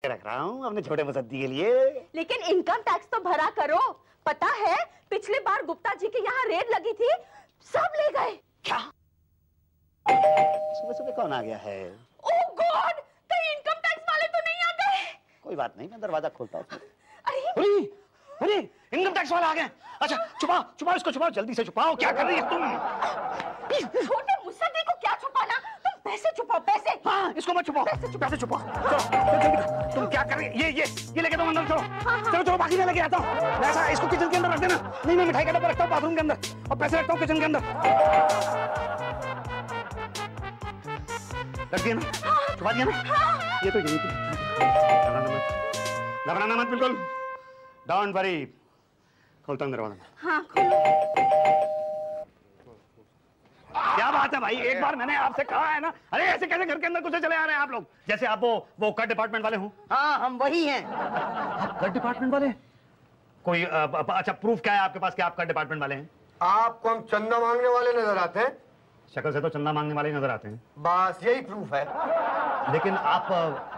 रख रहा हूँ अपने छोटे मुसद्दी के लिए। लेकिन इनकम टैक्स तो भरा करो। पता है पिछले बार गुप्ता जी के यहाँ रेड लगी थी, सब ले गए। क्या? सुबह सुबह कौन आ गया है? ओह गॉड, कहीं इनकम टैक्स वाले तो नहीं आ गए? कोई बात नहीं, मैं दरवाजा खोलता हूँ। अरे अरे इनकम टैक्स वाला आ गया। अच्छा छुपाओ छुपाओ इसको, छुपाओ जल्दी से छुपाओ। क्या कर रही है तुम? छोटे मुसद्दी को क्या छुपाना, तुम पैसे छुपाओ, पैसे। हाँ इसको मत छुपाओ, पैसे छुपाओ। चलो तुम क्या कर रही है? ये लेके दो अंदर। चलो चलो चलो, बाकी मैं लेके आता हूँ। ऐसा इसको किचन के अंदर रख देना। नहीं मैं मिठाई का डब्बा रखता हूँ बाथरूम के अंदर और पैसे रखता हूँ किचन के अंदर। रख दिया ना? छुपा दिया ना? ये तो यही थी। घबराना मत बिल्कुल, डोंट वरी। खोलता हूँ दरवाजा। हाँ खोलो। क्या बात है भाई, एक बार मैंने आपसे कहा है ना। अरे ऐसे कैसे घर के अंदर घुसे चले आ रहे हैं आप लोग? जैसे आप वो कर डिपार्टमेंट वाले हो। हाँ हम वही हैं। कर डिपार्टमेंट वाले? कोई अच्छा प्रूफ क्या है आपके पास कि आप कर डिपार्टमेंट वाले हैं? आपको हम चंदा मांगने वाले नजर आते हैं। शक्ल से तो चंदा मांगने वाले नजर आते हैं। बस यही प्रूफ है। लेकिन आप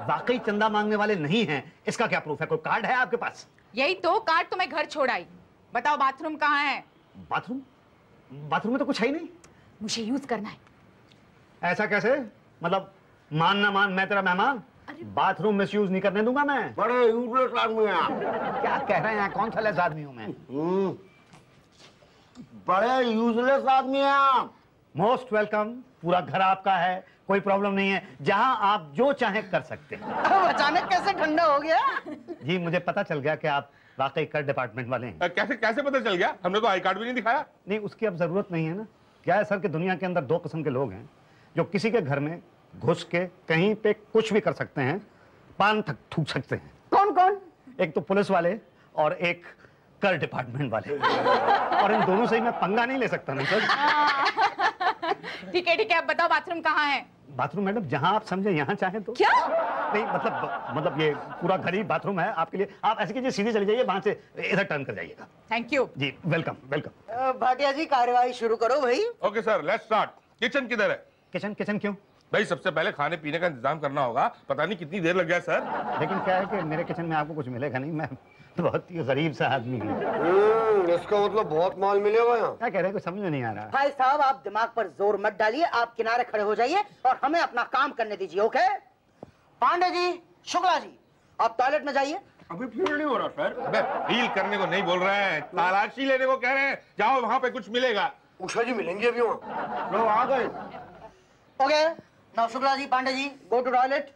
वाकई चंदा मांगने वाले नहीं हैं, इसका क्या प्रूफ है? कोई कार्ड है आपके पास? यही तो कार्ड तो मैं घर छोड़ आई। बताओ बाथरूम कहाँ है? बाथरूम? बाथरूम में तो कुछ है ही नहीं। मुझे यूज करना है। ऐसा कैसे? मतलब मान ना मान मैं तेरा मेहमान? बाथरूम मिस यूज नहीं करने दूंगा मैं। बड़े यूजलेस आदमी हैं आप। क्या कह रहे हैं? कौन सा लेस आदमी हूं मैं? बड़े यूजलेस आदमी हैं आप। मोस्ट वेलकम, पूरा घर आपका है, कोई प्रॉब्लम नहीं है, जहां आप जो चाहें कर सकते हैं। अचानक कैसे ठंडा हो गया? जी मुझे पता चल गया कि आप वाकई कर डिपार्टमेंट वाले हैं। कैसे कैसे पता चल गया? हमने तो आई कार्ड भी नहीं दिखाया। नहीं उसकी अब जरूरत नहीं है ना। क्या है सर कि दुनिया के अंदर दो किस्म के लोग हैं जो किसी के घर में घुस के कहीं पे कुछ भी कर सकते हैं, पान तक थूक सकते हैं। कौन कौन? एक तो पुलिस वाले और एक कर डिपार्टमेंट वाले। और इन दोनों से ही मैं पंगा नहीं ले सकता ना सर। ठीक है अब बताओ बाथरूम कहाँ है? बाथरूम मैडम जहां आप समझे, यहां चाहें तो। क्या? नहीं मतलब ये पूरा घर ही बाथरूम है आपके लिए। आप ऐसे कीजिए, सीधे चले जाइए, वहां से इधर टर्न कर जाइएगा। Thank you ji welcome welcome. Bhatia ji कार्यवाही शुरू करो भाई। Okay sir let's start. Kitchen किधर है? किचन किचन क्यों? भाई सबसे पहले खाने पीने का इंतजाम करना होगा। पता नहीं कितनी देर लग गया सर। लेकिन क्या है कि मेरे किचन में आपको कुछ मिलेगा नहीं, मैं बहुत ही गरीब सा आदमी हूँ। इसका मतलब बहुत माल मिलेगा यहाँ। क्या कह रहे हैं, कुछ समझ में नहीं आ रहा। भाई साहब आप दिमाग पर जोर मत डालिए, आप किनारे खड़े हो जाइए और हमें अपना काम करने दीजिए। ओके पांडे जी, शुक्ला जी, आप टॉयलेट में जाइए। अभी फील नहीं हो रहा सर। अबे फील करने को नहीं बोल रहे हैं, तलाशी लेने को कह रहे हैं। जाओ वहाँ पे कुछ मिलेगा। उषा जी मिलेंगे अभी वहाँ। लोग आ गए। Okay now Shukla ji, Pandey ji go to toilet.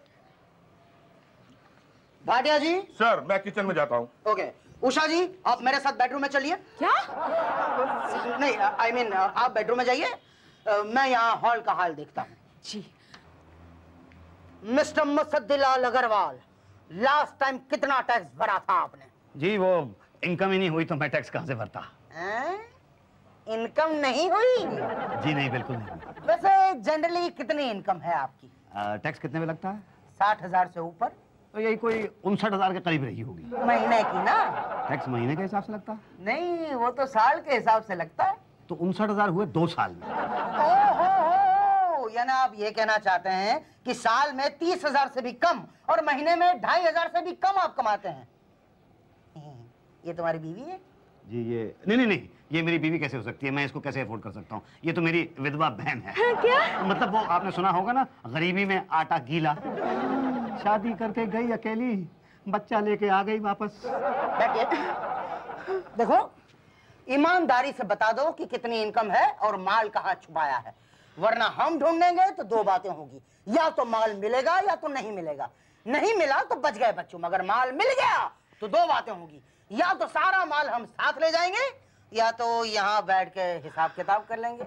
Bhatia ji. Sir मैं किचन में जाता हूँ। ओके उषा जी आप मेरे साथ बेडरूम में चलिए। क्या? नहीं आई मीन आप बेडरूम में जाइए, मैं यहाँ हॉल का हाल देखता हूँ। जी mister Musaddilal Agarwal, last time कितना टैक्स भरा था आपने? जी वो इनकम ही नहीं हुई तो मैं टैक्स कहाँ से भरता? इनकम नहीं हुई? जी नहीं बिल्कुल नहीं। वैसे जनरली कितनी इनकम है आपकी? टैक्स कितने में लगता है? 60,000 से ऊपर। तो यही कोई 59,000 के करीब रही होगी। महीने की ना? टैक्स महीने के हिसाब से लगता है? नहीं वो तो साल के हिसाब से लगता है। तो 59,000 हुए 2 साल में। ओहो, यानी आप ये कहना चाहते हैं कि साल में 30,000 से भी कम और महीने में 2,500 से भी कम आप कमाते हैं। ये तुम्हारी बीवी है? जी ये नहीं, ये मेरी बीवी कैसे हो सकती है? मैं इसको कैसे अफोर्ड कर सकता हूँ? ये तो मेरी विधवा बहन है। क्या? मतलब वो आपने सुना होगा ना, गरीबी में आटा गीला। शादी करके गई अकेली, बच्चा लेके आ गई वापस। देखो ईमानदारी से बता दो कि कितनी इनकम है और माल कहाँ छुपाया है, वरना हम ढूंढेंगे तो दो बातें होगी, या तो माल मिलेगा या तो नहीं मिलेगा। नहीं मिला तो बच गए बच्चों, मगर माल मिल गया तो दो बातें होगी, या तो सारा माल हम साथ ले जाएंगे या तो यहाँ बैठ के हिसाब किताब कर लेंगे।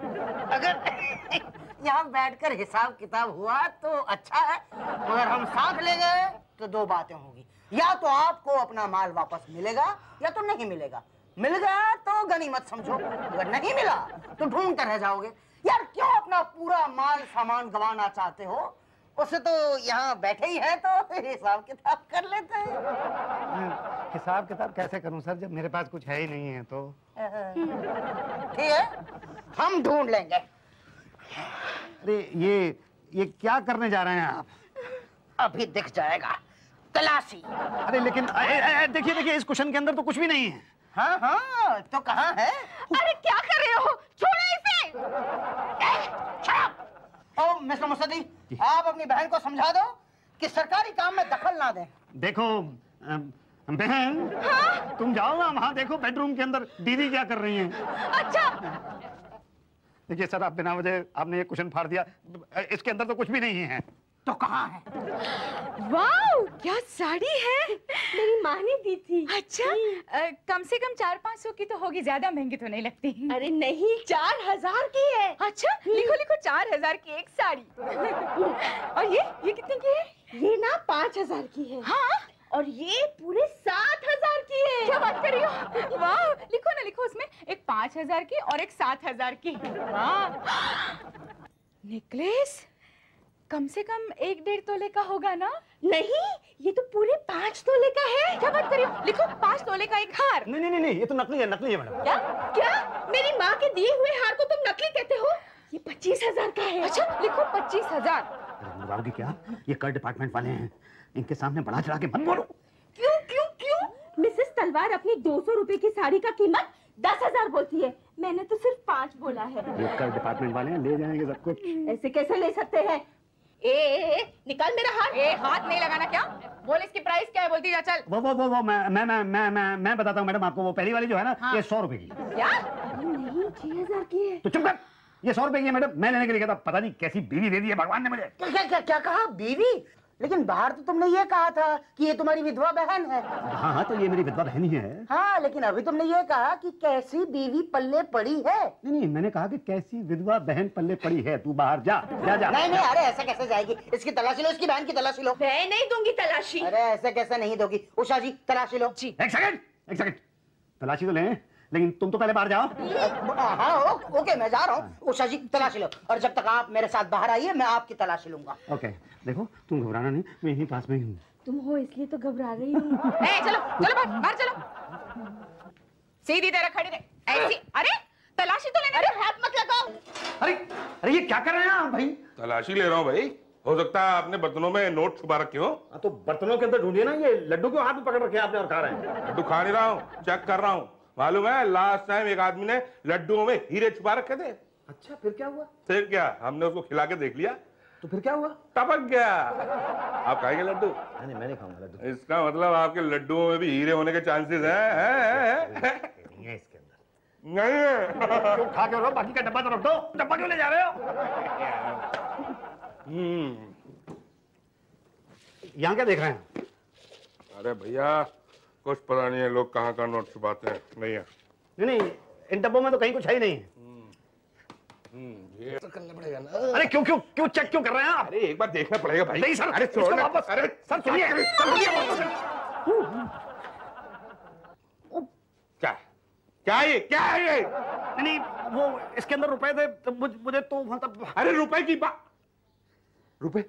अगर यहाँ बैठकर हिसाब किताब हुआ तो अच्छा है, मगर हम साथ ले गए तो दो बातें होगी, या तो आपको अपना माल वापस मिलेगा या तो नहीं मिलेगा। मिल गया तो गनीमत समझो, अगर नहीं मिला तो ढूंढते रह जाओगे। यार क्यों अपना पूरा माल सामान गंवाना चाहते हो? उसे तो यहाँ बैठे ही है तो हिसाब किताब कर लेते हैं। हिसाब किताब कैसे करूं सर, जब मेरे पास कुछ है ही नहीं है तो। ठीक है हम ढूंढ लेंगे। अरे ये क्या करने जा रहे हैं आप? अभी दिख जाएगा। तलाशी। अरे लेकिन देखिए देखिए, इस कुशन के अंदर तो कुछ भी नहीं है। हाँ हाँ, तो कहाँ है? अरे क्या कर रहे हो, छोड़ो इसे। ओ मिस्टर मुसद्दी, आप अपनी बहन को समझा दो कि सरकारी काम में दखल ना दें। देखो बहन, हाँ? तुम जाओ ना वहाँ, देखो बेडरूम के अंदर दीदी क्या कर रही हैं। अच्छा। देखिए सर, आप बिना वजह आपने ये कुशन फाड़ दिया, इसके अंदर तो कुछ भी नहीं है। तो कहाँ है? वाओ, क्या साड़ी है। मेरी माँ ने दी थी। अच्छा, कम से कम 400-500 की तो होगी, ज्यादा महंगी तो नहीं लगती। अरे नहीं, 4000 की है। अच्छा, लिखो लिखो, 4000 की एक साड़ी। और ये कितने की है? ये ना 5000 की है। हाँ, और ये पूरे 7000 की है। क्या बात कर रही हो? वाह, लिखो ना, लिखो उसमें एक 5000 की और एक 7000 की। वाह, नेकलेस कम से कम 1-1.5 तोले का होगा ना? नहीं, ये तो पूरे 5 तोले का है। क्या बात कर रही हो? लिखो 5 तोले का एक हार। नहीं नहीं नहीं, ये तो नकली है, नकली है मैडम। क्या क्या? मेरी माँ के दिए हुए हार को तुम नकली कहते हो? ये 25,000 का है। अच्छा, लिखो 25,000। बाबू की क्या, ये कर डिपार्टमेंट वाले हैं, इनके सामने बढ़ा चढ़ा के मत बोलो। क्यों क्यों क्यों? मिसेस तलवार अपनी 200 रुपए की साड़ी का कीमत 10,000 बोलती है, मैंने तो सिर्फ 5 बोला है। ये कर डिपार्टमेंट वाले हैं, ले जाएंगे सब कुछ। ऐसे कैसे ले सकते हैं? निकाल मेरा हाथ। हाथ नहीं लगाना। क्या बोल, इसकी प्राइस क्या है? बोलती जा, चल। वो मैं बताता हूँ मैडम आपको, वो पहली वाली जो है ना, हाँ। ये 100 रुपए की। क्या? नहीं, 6000 की है। तो चुप कर, ये 100 रुपए की है मैडम, मैं लेने के लिए गया था, पता नहीं कैसी बीवी दे दी है भगवान ने मुझे। क्या कहा? बीवी? लेकिन बाहर तो तुमने ये कहा था कि ये तुम्हारी विधवा बहन है। हाँ हाँ, तो ये मेरी विधवा बहन ही है। हाँ, लेकिन अभी तुमने ये कहा कि कैसी बीवी पल्ले पड़ी है। नहीं, मैंने कहा कि कैसी विधवा बहन पल्ले पड़ी है। तू बाहर जा जा जा। नहीं, अरे ऐसे कैसे जाएगी? इसकी तलाशी लो, इसकी बहन की तलाशी लो। मैं नहीं दूंगी तलाशी। अरे ऐसे कैसे नहीं दोगी? उषा जी, तलाशी लो। जी। एक सेकंड, तलाशी तो लें, लेकिन तुम तो पहले बाहर जाओ। हाँ ओके, मैं जा रहा हूँ। उषा जी, तलाशी लो, और जब तक आप मेरे साथ बाहर आइए मैं आपकी तलाशी लूंगा। ओके, देखो तुम घबराना नहीं, मैं यहीं पास में ही हूँ। तुम हो इसलिए तो घबरा रही हूँ। चलो चलो, बाहर चलो। सीधी तरह खड़ी रहे ऐसी। अरे तलाशी तो लेने। अरे हाथ मत लगाओ। अरे ये क्या कर रहे हैं आप भाई? तलाशी ले रहा हूँ भाई, हो सकता है आपने बर्तनों में नोट छुपा रखे हो। तो बर्तनों के अंदर ढूंढिए ना, ये लड्डू क्यों हाथ में पकड़ रखे हैं आपने और खा रहे हैं? लड्डू खा नहीं रहा हूँ, चेक कर रहा हूँ। मालूम है, लास्ट टाइम एक आदमी ने लड्डुओं में हीरे छुपा रखे थे। अच्छा, फिर क्या हुआ? फिर क्या, हमने उसको खिला के देख लिया, तो फिर क्या हुआ? टपक गया। आप खाएंगे लड्डू? नहीं, मैं नहीं खाऊंगा लड्डू। इसका मतलब आपके लड्डुओं में भी हीरे होने के चांसेस हैं? नहीं है इसके अंदर। नहीं है। क्यों खा के रहो, बाकी का डब्बा तो रख दो। डब्बा क्यों ले जा रहे हो? यहाँ क्या देख रहे हैं? अरे भैया, कुछ पता नहीं है लोग कहाँ नोट छुपाते हैं। नहीं है। नहीं, इन डब्बों में तो कहीं कुछ है ही नहीं। ये तो करना पड़ेगा ना। अरे क्यों चेक क्यों कर रहे हैं आप? अरे एक बार देखना पड़ेगा भाई। नहीं सर, अरे छोड़ ना। वापस। अरे सर सुनिए, क्या है ये? नहीं, वो इसके अंदर रुपए थे, तो मुझे तो मतलब। अरे रुपए की बात, रुपए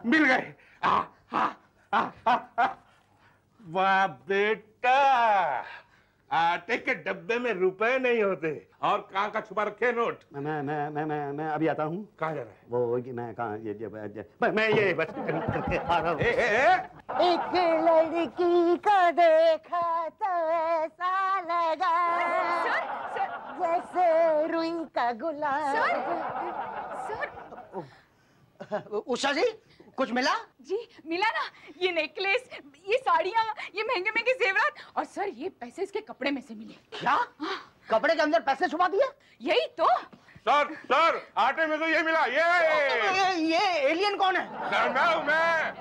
मिल गए। वाह बेटा, आटे के डब्बे में रुपए नहीं होते, और कहाँ का छुपा रखे नोट? मैं अभी आता हूँ। कहाँ जा रहा है? वो मैं कहाँ मैं ये बस करके आ रहा हूँ। एक लड़की को देखा तो ऐसा लगा जैसे रुई का गुलाब। उषा जी, कुछ मिला? जी मिला ना, ये नेकलेस, ये साड़ियाँ, ये महंगे महंगे जेवरात, और सर ये पैसे इसके कपड़े में से मिले। क्या? कपड़े के अंदर पैसे छुपा दिए? यही तो। सर आटे में तो ये मिला। ये एलियन कौन है? मैं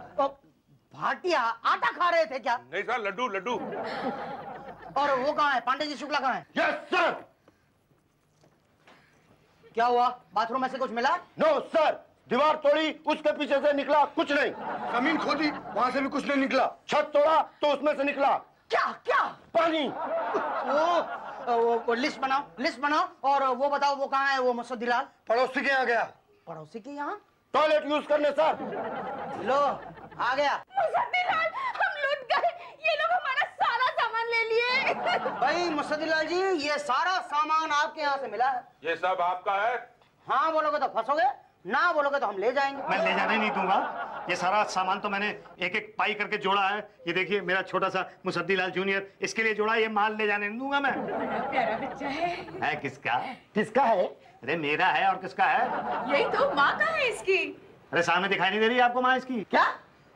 भाटिया आटा खा रहे थे क्या? नहीं सर, लड्डू। और वो कहाँ है? पांडे जी शुक्ला कहाँ है? Yes sir. क्या हुआ? बाथरूम में से कुछ मिला? नो सर, दीवार तोड़ी, उसके पीछे से निकला कुछ नहीं। जमीन खोदी, वहाँ से भी कुछ नहीं निकला। छत तोड़ा तो उसमें से निकला क्या? पानी। वो लिस्ट बनाओ और वो बताओ वो कहाँ है वो मुसद्दीलाल? पड़ोसी के यहाँ गया। पड़ोसी के यहाँ? टॉयलेट यूज करने सर। लो, आ गया। मुसद्दीलाल, हम लूट गए, ये लोग हमारा सारा सामान ले लिए। भाई मुसद्दीलाल जी, ये सारा सामान आपके यहाँ से मिला है। ये सब आपका है? हाँ बोलोगे तो फंसोगे, ना बोलोगे तो हम ले जाएंगे। मैं ले जाने नहीं दूंगा। ये सारा सामान तो मैंने एक एक पाई करके जोड़ा है। ये देखिए मेरा छोटा सा मुसद्दीलाल जूनियर, इसके लिए जोड़ा। ये माल ले जाने नहीं दूंगा मैं। प्यारा बच्चा है। किसका? किसका है? अरे मेरा है और किसका है? यही तो, माँ का है इसकी। अरे सामने दिखाई नहीं दे रही आपको माँ इसकी? क्या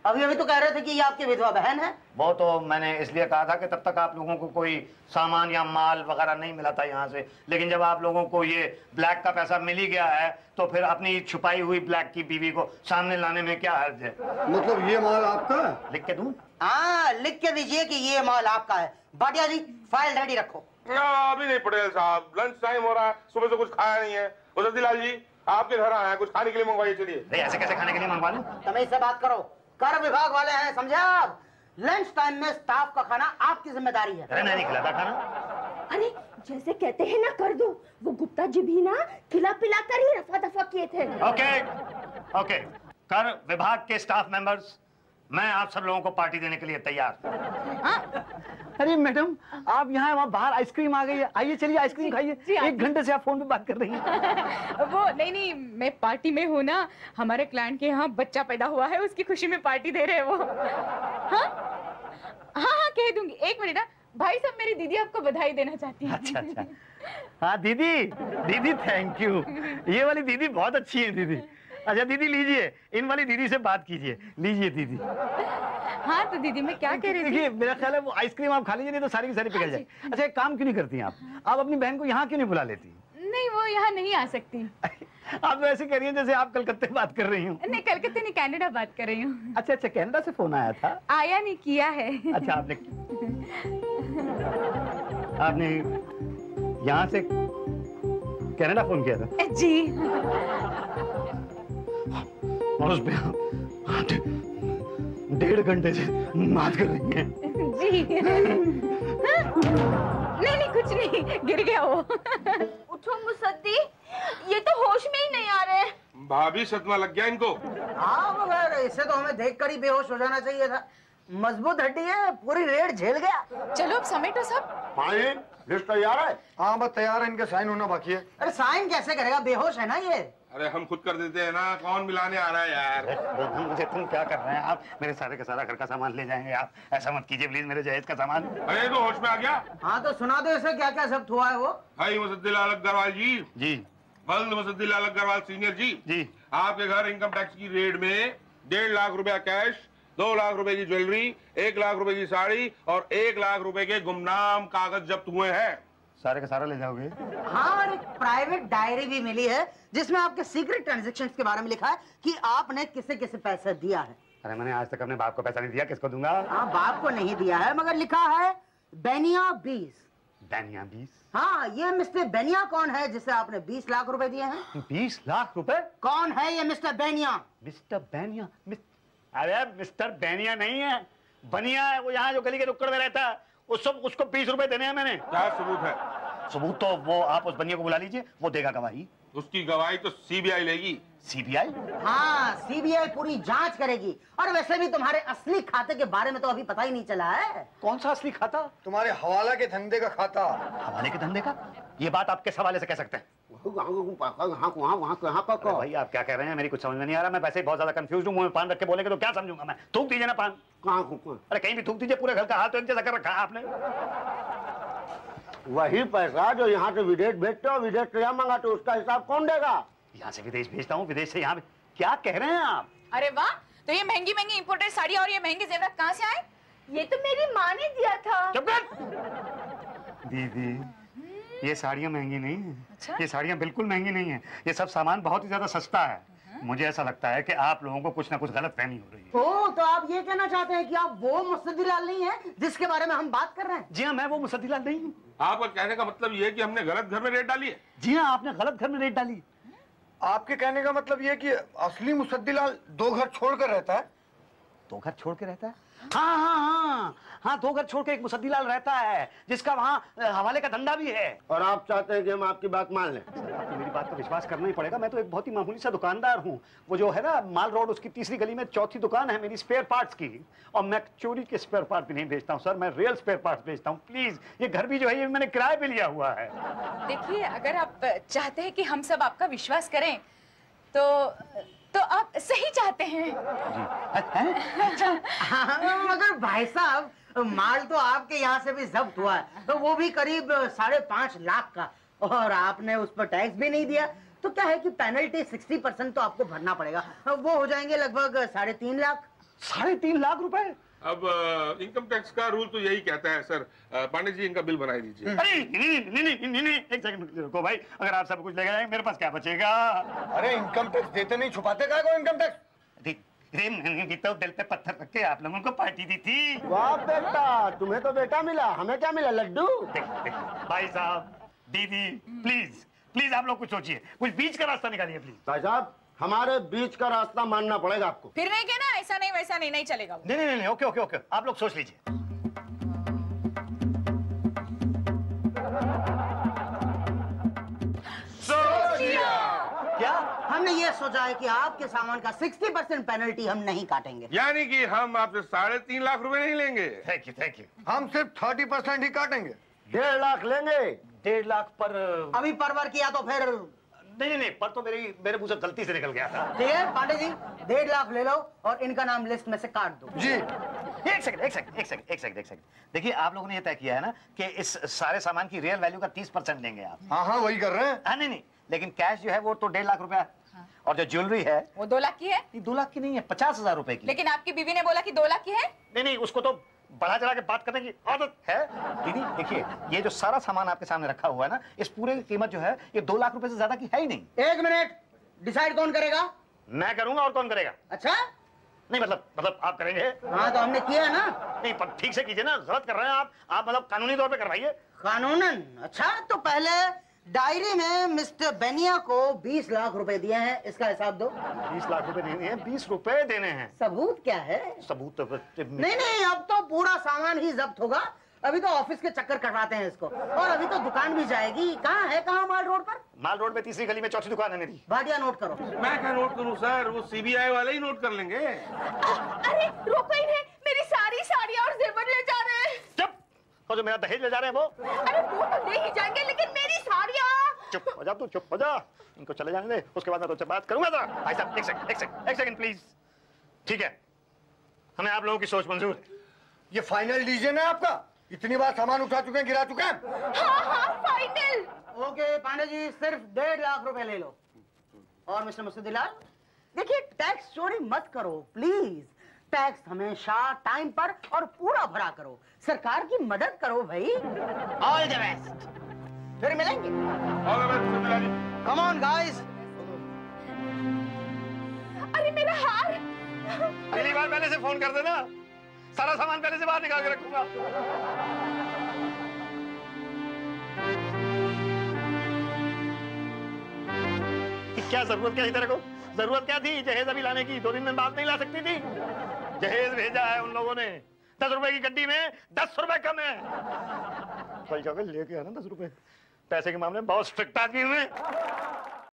अभी अभी तो कह रहे थे कि ये आपकी विधवा बहन है। वो तो मैंने इसलिए कहा था कि तब तक आप लोगों को कोई सामान या माल वगैरह नहीं मिला था यहाँ से, लेकिन जब आप लोगों को ये ब्लैक का पैसा मिल ही गया है तो फिर अपनी छुपाई हुई ब्लैक की बीवी को सामने लाने में क्या हर्ज है? मतलब ये माल आपका है? लिख के दूं? हाँ, लिख के दीजिए कि ये माल आपका है। भाटिया जी फाइल रेडी रखो। अभी नहीं पटेल साहब, लंच टाइम हो रहा है, सुबह से कुछ खाया नहीं है। मुसद्दीलाल जी आपके घर आए हैं, कुछ खाने के लिए मंगवाइए। चलिए। ऐसे कैसे खाने के लिए मंगवा लूं? तमीज से बात करो, कर विभाग वाले हैं, समझे आप? लंच टाइम में स्टाफ का खाना आपकी जिम्मेदारी है। अरे मैं नहीं खिलाता खाना। अरे जैसे कहते हैं ना कर दो, वो गुप्ता जी भी ना खिला पिला कर ही रफा दफा किए थे। ओके, कर विभाग के स्टाफ मेंबर्स, मैं आप सब लोगों को पार्टी देने के लिए तैयार। अरे मैडम, आप यहाँ वहाँ बाहर आइसक्रीम आ गई है, आइए चलिए आइसक्रीम खाइए। 1 घंटे से आप फोन पे बात कर रही हैं। वो नहीं, मैं पार्टी में हूँ ना, हमारे क्लाइंट के यहाँ बच्चा पैदा हुआ है, उसकी खुशी में पार्टी दे रहे हैं वो। हाँ कह दूंगी। 1 मिनट ना भाई साहब, मेरी दीदी आपको बधाई देना चाहती है। अच्छा। हाँ दीदी थैंक यू। ये वाली दीदी बहुत अच्छी है दीदी। अच्छा दीदी लीजिए, इन वाली दीदी से बात कीजिए। लीजिए दीदी। हाँ तो दीदी मैं क्या कह रही थी? देखिए मेरा ख्याल है वो आइसक्रीम आप खा लीजिए, नहीं तो सारी की सारी पिघल जाए। अच्छा एक काम क्यों नहीं करती आप अपनी बहन को यहाँ क्यों नहीं बुला लेती? नहीं, वो यहाँ नहीं आ सकती। आप तो ऐसे कह रही हैं जैसे आप कलकत्ते बात कर रही हूँ। नहीं, कलकत्ते नहीं, कनाडा बात कर रही हूँ। अच्छा कनाडा से फोन आया था? आया नहीं, किया है। अच्छा आपने यहाँ से कनाडा फोन किया था? जी। और उस पे 1.5 घंटे से बात कर रही हैं? जी। नहीं कुछ नहीं, गिर गया वो। उठो मुसद्दी, ये तो होश में ही नहीं आ रहे। भाभी सदमा लग गया इनको। हाँ मगर इसे तो हमें देखकर ही बेहोश हो जाना चाहिए था। मजबूत हड्डी है, पूरी रेड झेल गया। चलो अब समेटो सब। भाई लिस्ट तैयार है? हाँ बस तैयार है, इनके साइन होना बाकी है। अरे साइन कैसे करेगा, बेहोश है ना ये। अरे हम खुद कर देते हैं ना, कौन मिलाने आ रहा है यार? मुझे तुम क्या कर रहे हैं आप? मेरे सारे का सारा घर का सामान ले जाएंगे आप? ऐसा मत कीजिए प्लीज, मेरे जहेज का सामान। अरे तो होश में आ गया। हाँ तो सुना दो इसे क्या क्या सब हुआ है वो। भाई मुसद्दीलाल अग्रवाल जी, बल्द मुसद्दीलाल अग्रवाल सीनियर जी, आपके घर इनकम टैक्स की रेड में 1.5 लाख रुपया कैश, 2 लाख रुपए की ज्वेलरी, 1 लाख रुपए की साड़ी और 1 लाख रुपए के गुमनाम कागज जब्त हुए हैं। सारे का सारा ले जाओगे? हाँ, और एक प्राइवेट डायरी भी मिली है जिसमें आपके सीक्रेट ट्रांजैक्शंस के बारे में लिखा है कि आपने किसे किसे पैसा दिया है। अरे मैंने आज तक अपने बाप को पैसा नहीं दिया, किसको दूंगा? हाँ बाप को नहीं दिया है, मगर लिखा है बेनिया 20। बेनिया 20? हाँ, ये मिस्टर बेनिया कौन है जिसे आपने 20 लाख रुपए दिए हैं? 20 लाख रुपए? कौन है ये मिस्टर बेनिया? मिस्टर बेनिया? अरे मिस्टर बेनिया नहीं है, बनिया है। वो यहाँ जो गली के नुक्कड़ में रहता है, उसको 20 रुपए देने हैं मैंने। क्या सबूत है? सबूत तो वो आप उस बनिया को बुला लीजिए, वो देगा गवाही। उसकी गवाही तो सीबीआई लेगी। सीबीआई? हाँ, सीबीआई पूरी जांच करेगी। और वैसे भी तुम्हारे असली खाते के बारे में तो अभी पता ही नहीं चला है। कौन सा असली खाता? तुम्हारे हवाला के धंधे का खाता। हवाले के धंधे का? ये बात आप किस हवाले से कह सकते हैं? भाई आप क्या कह रहे हैं, मेरी कुछ समझ में नहीं आ रहा। मैं वैसे ही बहुत ज्यादा कंफ्यूज हूँ। मुंह में पान रख के बोलेंगे तो क्या समझूंगा मैं? थूक दीजिए ना पान। अरे कहीं भी थूक दीजिए, पूरे घर का हाल तो एक जैसा कर रखा है आपने। वही पैसा जो यहाँ से विदेश भेजते हो, विदेश से यहाँ मंगाते हो, उसका हिसाब कौन देगा? यहाँ से विदेश भेजता हूँ, विदेश से यहाँ। क्या कह रहे हैं आप? अरे वाह, तो ये महंगी महंगी इंपोर्टेड साड़ी और ये महंगे जेवरात कहाँ से आए? ये तो मेरी माँ ने दिया था। चुप कर। दीदी ये साड़ियाँ महंगी नहीं है। अच्छा? ये साड़ियाँ बिल्कुल महंगी नहीं है, ये सब सामान बहुत ही ज्यादा सस्ता है। मुझे ऐसा लगता है कि आप लोगों को कुछ ना कुछ गलत फहमी हो रही है। ओ, तो आप ये कहना चाहते हैं कि आप वो मुसद्दीलाल नहीं है जिसके बारे में हम बात कर रहे हैं? जी हाँ, मैं वो मुसद्दीलाल नहीं हूँ। आपका कहने का मतलब ये है कि हमने गलत घर में रेड डाली है? जी हाँ, आपने गलत घर में रेड डाली। आपके कहने का मतलब ये कि असली मुसद्दीलाल 2 घर छोड़कर रहता है? 2 घर छोड़ के रहता है? हाँ, 2 घर छोड़ के एक मुसद्दीलाल रहता है जिसका वहाँ हवाले का धंधा भी है। और आप चाहते हैं कि हम आपकी बात मान लें? आपको मेरी बात पर विश्वास करना ही पड़ेगा। मैं तो एक बहुत ही मामूली सा दुकानदार हूँ। वो जो है ना माल रोड, उसकी तीसरी गली में चौथी दुकान है मेरी स्पेयर पार्ट्स की। और मैं चोरी के स्पेयर पार्ट भी नहीं बेचता हूँ सर, मैं रियल स्पेयर पार्ट्स बेचता हूँ। प्लीज, ये घर भी जो है ये मैंने किराए पे लिया हुआ है। देखिए, अगर आप चाहते हैं कि हम सब आपका विश्वास करें तो आप सही चाहते हैं? हाँ, मगर भाई साहब माल तो आपके यहाँ से भी जब्त हुआ है, तो वो भी करीब 5.5 लाख का, और आपने उस पर टैक्स भी नहीं दिया, तो क्या है कि पेनल्टी 60% तो आपको भरना पड़ेगा, वो हो जाएंगे लगभग 3.5 लाख। 3.5 लाख रुपए? अब इनकम टैक्स का रूल तो यही कहता है सर। पांडे जी इनका बिल बनाई दीजिए। अरे नहीं, एक सेकंड रुको भाई, अगर आप सब कुछ लेकर जाएंगे मेरे पास क्या बचेगा? अरे इनकम टैक्स देते नहीं, छुपाते क्या को इनकम टैक्स? तो दिल पे पत्थर रख के आप लोगों को पार्टी दी थी। वाह बेटा, तुम्हें तो बेटा मिला, हमें क्या मिला? लड्डू। देख, भाई साहब, दीदी, प्लीज प्लीज आप लोग कुछ सोचिए, कुछ बीच का रास्ता निकालिए प्लीज। भाई साहब, हमारे बीच का रास्ता मानना पड़ेगा आपको। फिर नहीं कहना ऐसा नहीं वैसा नहीं, नहीं चलेगा वो। नहीं, ओके, आप लोग सोच लीजिए। क्या हमने ये सोचा है कि आपके सामान का 60% पेनल्टी हम नहीं काटेंगे? यानी कि हम आपसे 3.5 लाख रुपए नहीं लेंगे। Thank you. हम सिर्फ 30% ही काटेंगे। 1.5 लाख लेंगे। 1.5 लाख पर? अभी परवर किया तो फिर नहीं, पर तो मेरे मुंह से गलती से निकल गया था। ठीक है पांडे जी, 1.5 लाख ले लो और इनका नाम लिस्ट में से काट दो। जी। एक सेकंड। देखिए, आप लोगों ने ये तय किया है ना कि इस सारे सामान की रियल वैल्यू का 30% लेंगे आप। हाँ, वही कर रहे हैं। हाँ, नहीं, लेकिन कैश जो है वो तो 1.5 लाख रुपया, और जो ज्वेलरी है वो 2 लाख की है। 2 लाख की नहीं है, 50,000 रुपए की। लेकिन आपकी बीवी ने बोला कि 2 लाख की है। नहीं, उसको तो बढ़ा चढ़ा के बात करने की आदत है। दीदी देखिए, ये जो सारा सामान आपके सामने रखा हुआ है ना, इस पूरे की कीमत जो है ये 2 लाख रुपए से ज्यादा की है ही नहीं। 1 मिनट, डिसाइड कौन करेगा? मैं करूंगा, और कौन करेगा? अच्छा, नहीं मतलब आप करेंगे? हाँ तो हमने किया ना। नहीं, पर ठीक से कीजिए ना, गलत कर रहे हैं आप मतलब कानूनी तौर पे करवाइए। कानूनन? अच्छा, तो पहले डायरी में मिस्टर बेनिया को 20 लाख रुपए दिए हैं, इसका हिसाब दो। 20 लाख रुपए देने हैं? 20 रुपए देने हैं? सबूत क्या है? सबूत नहीं, अब तो पूरा सामान ही जब्त होगा। अभी तो ऑफिस के चक्कर करवाते हैं इसको, और अभी तो दुकान भी जाएगी। कहाँ माल रोड पर? माल रोड पे तीसरी गली में चौथी दुकान है मेरी। भाटिया नोट करो। मैं क्या नोट करूं सर, वो सीबीआई वाले ही नोट कर लेंगे। अरे रोको इन्हें, मेरी सारी साड़ियाँ और जेवर ले जा रहे हैं। चुप, और जो मेरा दहेज ले जा रहे हैं वो? अरे वो तो ले ही जाएंगे, लेकिन मेरी साड़ियाँ। चुप हो जा, तू चुप हो जा, इनको चले जाने दे, उसके बाद मैं तुझसे बात करूंगा। भाई साहब एक सेकंड प्लीज। ठीक है, हमें आप लोगों की सोच मंजूर है। ये फाइनल डिसीजन है आपका? इतनी बार सामान उठा चुके हैं, गिरा चुके हैं। हाँ, फाइनल। ओके पांडे जी, सिर्फ 1.5 लाख रुपए ले लो। और मिस्टर मुस्तदिलाल, देखिए टैक्स चोरी मत करो प्लीज। टैक्स हमेशा टाइम पर और पूरा भरा करो, सरकार की मदद करो भाई। ऑल द बेस्ट, फिर मिलेंगे। Come on guys. अरे मेरा हार। अगली बार पहले से फोन कर देना, सारा सामान पहले से बाहर निकाल के रखूंगा। क्या जरूरत क्या तेरे को? जरूरत क्या थी जहेज अभी लाने की? 2 दिन में बात नहीं ला सकती थी? जहेज भेजा है उन लोगों ने, 10 रुपए की गड्डी में 10 रुपए कम है। भाई लेके आना 10 रुपए, पैसे के मामले में बहुत स्ट्रिक्ट आदमी हूं मैं।